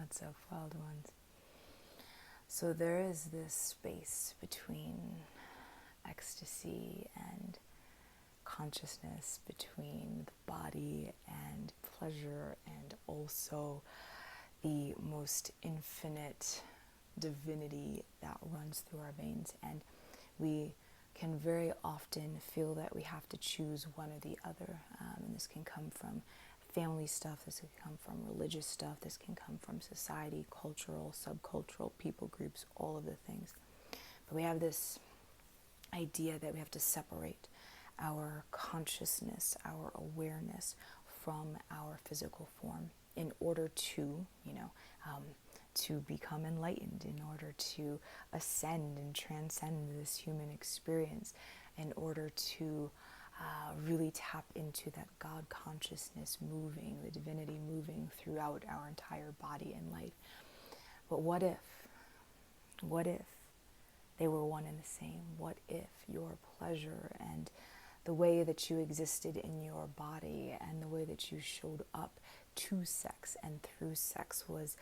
not-so-felled ones. So there is this space between ecstasy and consciousness, between the body and pleasure, and also the most infinite divinity that runs through our veins. And we can very often feel that we have to choose one or the other. And this can come from family stuff, this can come from religious stuff, this can come from society, cultural, subcultural, people groups, all of the things. But we have this idea that we have to separate our consciousness, our awareness from our physical form in order to, to become enlightened, in order to ascend and transcend this human experience, in order to really tap into that God consciousness moving, the divinity moving throughout our entire body and life. But what if they were one and the same? What if your pleasure and the way that you existed in your body and the way that you showed up to sex and through sex was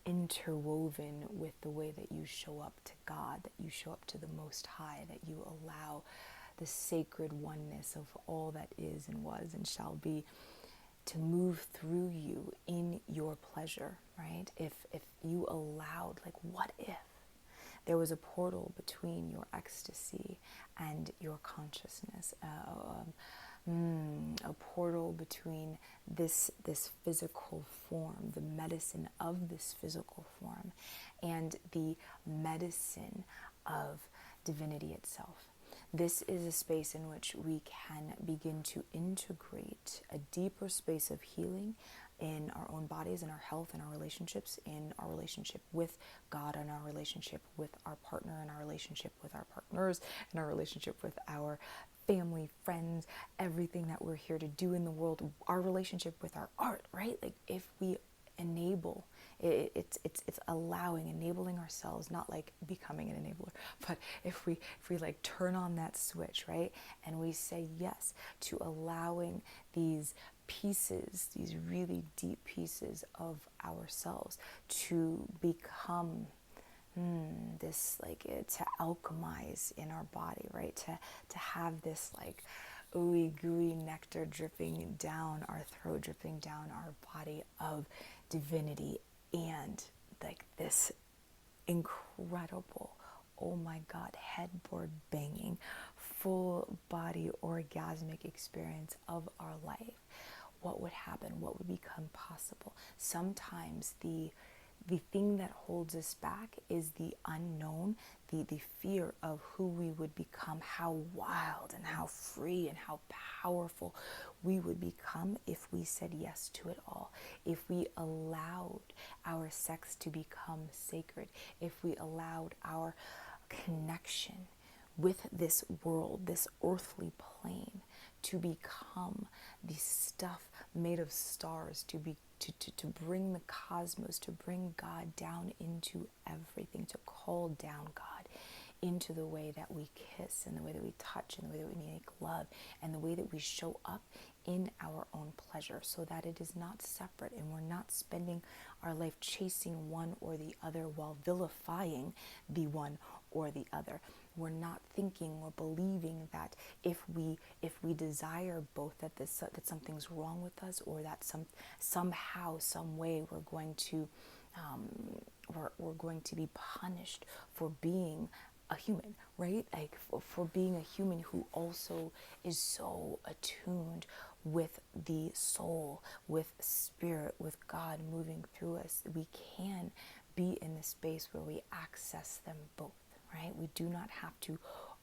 interwoven with the way that you show up to God, that you show up to the Most High, that you allow the sacred oneness of all that is and was and shall be to move through you in your pleasure, right? If you allowed, like, what if there was a portal between your ecstasy and your consciousness, a portal between this physical form, the medicine of this physical form, and the medicine of divinity itself. This is a space in which we can begin to integrate a deeper space of healing in our own bodies, in our health, in our relationships, in our relationship with God, in our relationship with our partner, in our relationship with our partners, in our relationship with our family, friends, everything that we're here to do in the world, our relationship with our art, right? Like, if we enable, it's enabling ourselves, not like becoming an enabler, but if we like turn on that switch, right, and we say yes to allowing these pieces, these really deep pieces of ourselves to become this, like, to alchemize in our body, right, to have this like ooey gooey nectar dripping down our throat, dripping down our body of divinity, and like this incredible, oh my God, headboard banging, full body orgasmic experience of our life. What would happen? What would become possible? Sometimes the thing that holds us back is the unknown, the fear of who we would become, how wild and how free and how powerful we would become if we said yes to it all, if we allowed our sex to become sacred, if we allowed our connection with this world, this earthly plane, to become the stuff made of stars, to bring the cosmos, to bring God down into everything, to call down God into the way that we kiss, and the way that we touch, and the way that we make love, and the way that we show up in our own pleasure, so that it is not separate, and we're not spending our life chasing one or the other while vilifying the one or the other. We're not thinking or believing that if we desire both, that something's wrong with us, or that somehow, some way we're going to be punished for being a human, right? Like for being a human who also is so attuned with the soul, with spirit, with God moving through us. We can be in the space where we access them both, right? We do not have to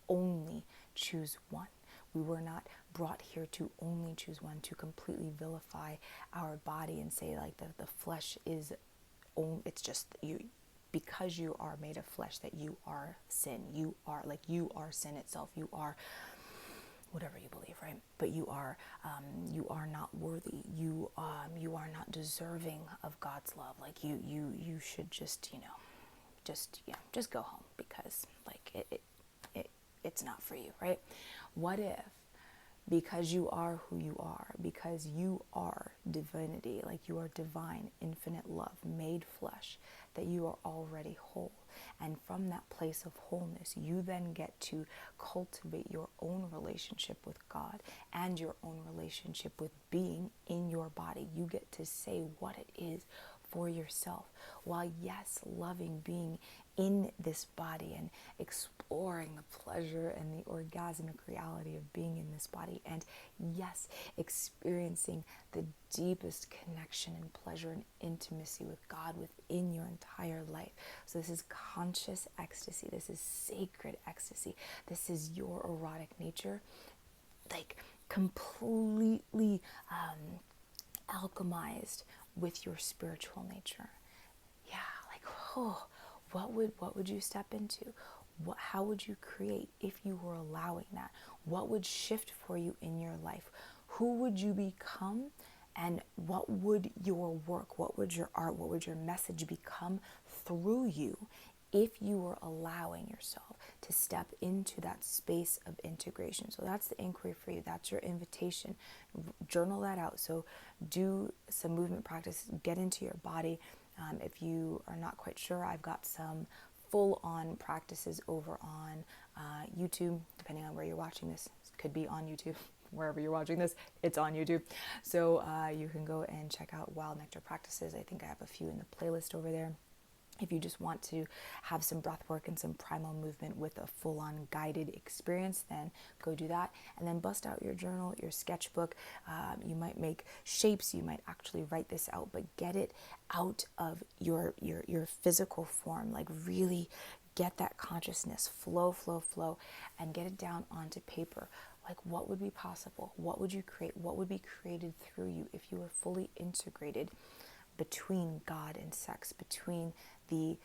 only choose one. We were not brought here to only choose one, to completely vilify our body and say, like, the flesh is only, it's just you, because you are made of flesh, that you are sin. You are sin itself. You are whatever you believe, right? But you are not worthy. You are not deserving of God's love. Like you should just go home, because like it's not for you, right? What if because you are who you are, because you are divinity, like you are divine, infinite love, made flesh, that you are already whole. And from that place of wholeness, you then get to cultivate your own relationship with God and your own relationship with being in your body. You get to say what it is for yourself, while yes, loving being in this body and exploring the pleasure and the orgasmic reality of being in this body, and yes, experiencing the deepest connection and pleasure and intimacy with God within your entire life. So this is conscious ecstasy. This is sacred ecstasy. This is your erotic nature, like completely alchemized with your spiritual nature. Yeah, like, oh, what would you step into? How would you create if you were allowing that? What would shift for you in your life? Who would you become? And what would your work, what would your art, what would your message become through you if you were allowing yourself to step into that space of integration? So that's the inquiry for you. That's your invitation. Journal that out. So do some movement practice. Get into your body. If you are not quite sure, I've got some full-on practices over on YouTube, depending on where you're watching this. It could be on YouTube. Wherever you're watching this, it's on YouTube. So you can go and check out Wild Nectar Practices. I think I have a few in the playlist over there. If you just want to have some breath work and some primal movement with a full-on guided experience, then go do that. And then bust out your journal, your sketchbook. You might make shapes. You might actually write this out, but get it out of your physical form. Like really get that consciousness flow, and get it down onto paper. Like what would be possible? What would you create? What would be created through you if you were fully integrated between God and sex, between the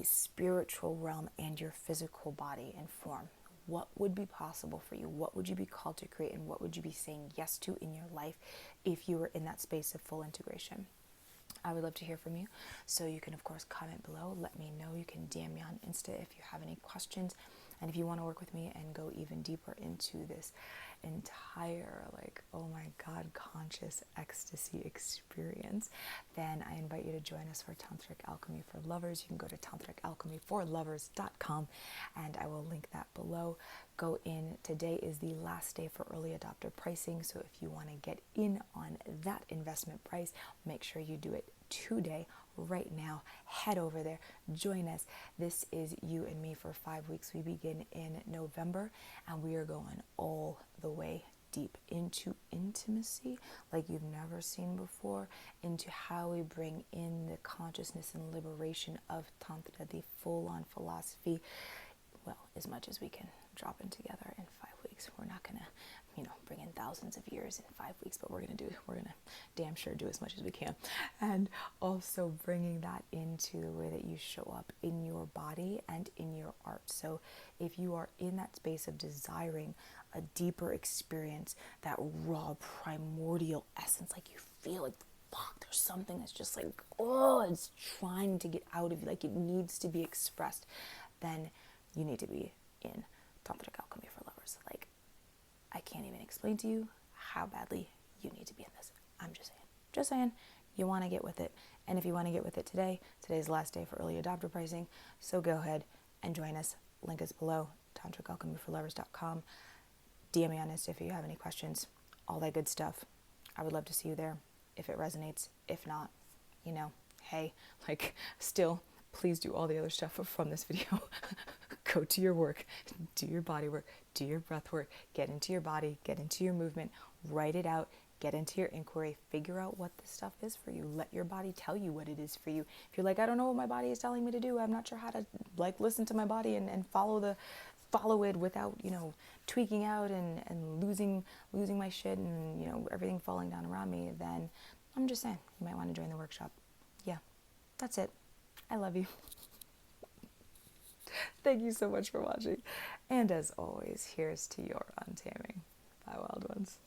spiritual realm and your physical body and form? What would be possible for you? What would you be called to create, and what would you be saying yes to in your life if you were in that space of full integration? I would love to hear from you. So you can, of course, comment below. Let me know. You can DM me on Insta if you have any questions. And if you want to work with me and go even deeper into this entire, like, oh my God, conscious ecstasy experience, then I invite you to join us for Tantric Alchemy for Lovers. You can go to tantricalchemyforlovers.com and I will link that below. Go in. Today is the last day for early adopter pricing. So if you want to get in on that investment price, make sure you do it today, right now. Head over there, join us. This is you and me for 5 weeks. We begin in November and we are going all the way deep into intimacy like you've never seen before, into how we bring in the consciousness and liberation of Tantra, the full-on philosophy, well, as much as we can drop in together in 5 weeks. We're not gonna, bring in thousands of years in 5 weeks, but we're gonna damn sure do as much as we can. And also bringing that into the way that you show up in your body and in your art. So if you are in that space of desiring a deeper experience, that raw primordial essence, like you feel like, fuck, there's something that's just like, oh, it's trying to get out of you, like it needs to be expressed, then you need to be in Tantric Alchemy for Lovers. Like, I can't even explain to you how badly you need to be in this. I'm just saying, you want to get with it. And if you want to get with it today's the last day for early adopter pricing. So go ahead and join us. Link is below, tantricalchemyforlovers.com. DM me on Insta if you have any questions, all that good stuff. I would love to see you there if it resonates. If not, hey, like, still, please do all the other stuff from this video. Go to your work, do your body work, do your breath work, get into your body, get into your movement, write it out, get into your inquiry, figure out what this stuff is for you. Let your body tell you what it is for you. If you're like, I don't know what my body is telling me to do, I'm not sure how to listen to my body and follow it without, tweaking out and losing my shit and, everything falling down around me, then I'm just saying, you might want to join the workshop. Yeah, that's it. I love you. Thank you so much for watching. And as always, here's to your untaming. Bye, wild ones.